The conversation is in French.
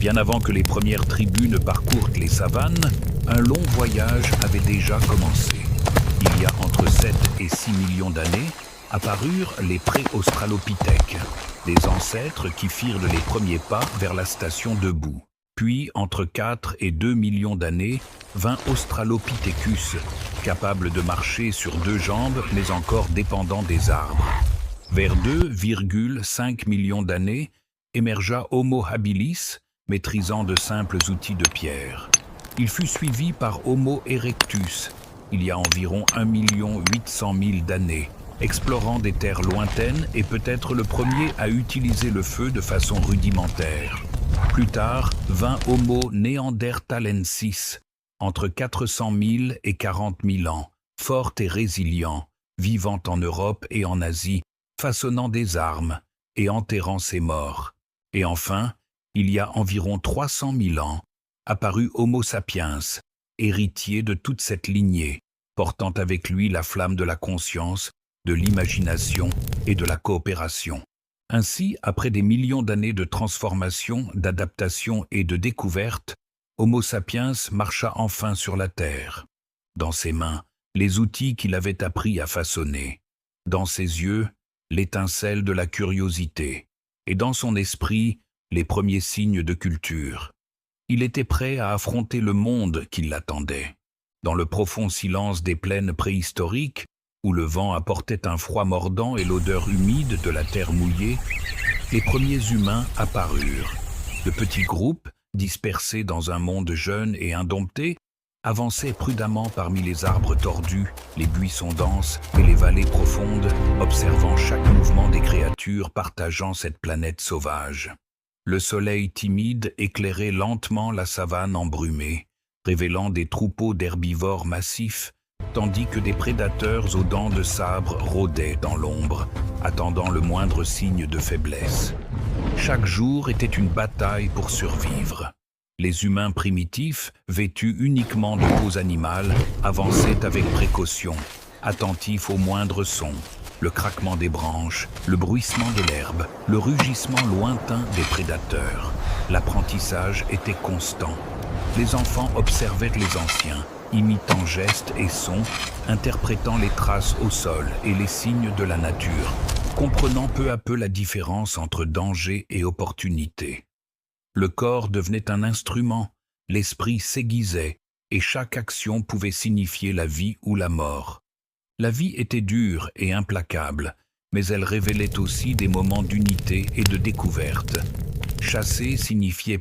Bien avant que les premières tribus ne parcourent les savanes, un long voyage avait déjà commencé. Il y a entre 7 et 6 millions d'années, apparurent les pré-australopithèques, les ancêtres qui firent les premiers pas vers la station debout. Puis, entre 4 et 2 millions d'années, vint Australopithecus, capable de marcher sur 2 jambes mais encore dépendant des arbres. Vers 2,5 millions d'années, émergea Homo habilis, maîtrisant de simples outils de pierre. Il fut suivi par Homo erectus, il y a environ 1 800 000 d'années, explorant des terres lointaines et peut-être le premier à utiliser le feu de façon rudimentaire. Plus tard, vint Homo neanderthalensis, entre 400 000 et 40 000 ans, fort et résilient, vivant en Europe et en Asie, façonnant des armes et enterrant ses morts. Et enfin, il y a environ 300 000 ans, apparut Homo sapiens, héritier de toute cette lignée, portant avec lui la flamme de la conscience, de l'imagination et de la coopération. Ainsi, après des millions d'années de transformation, d'adaptation et de découverte, Homo sapiens marcha enfin sur la terre. Dans ses mains, les outils qu'il avait appris à façonner. Dans ses yeux, l'étincelle de la curiosité. Et dans son esprit, les premiers signes de culture. Il était prêt à affronter le monde qui l'attendait. Dans le profond silence des plaines préhistoriques, où le vent apportait un froid mordant et l'odeur humide de la terre mouillée, les premiers humains apparurent. De petits groupes, dispersés dans un monde jeune et indompté, avançaient prudemment parmi les arbres tordus, les buissons denses et les vallées profondes, observant chaque mouvement des créatures partageant cette planète sauvage. Le soleil timide éclairait lentement la savane embrumée, révélant des troupeaux d'herbivores massifs, tandis que des prédateurs aux dents de sabre rôdaient dans l'ombre, attendant le moindre signe de faiblesse. Chaque jour était une bataille pour survivre. Les humains primitifs, vêtus uniquement de peaux animales, avançaient avec précaution, attentifs aux moindres sons, le craquement des branches, le bruissement de l'herbe, le rugissement lointain des prédateurs. L'apprentissage était constant. Les enfants observaient les anciens, imitant gestes et sons, interprétant les traces au sol et les signes de la nature, comprenant peu à peu la différence entre danger et opportunité. Le corps devenait un instrument, l'esprit s'aiguisait, et chaque action pouvait signifier la vie ou la mort. La vie était dure et implacable, mais elle révélait aussi des moments d'unité et de découverte. Chasser signifiait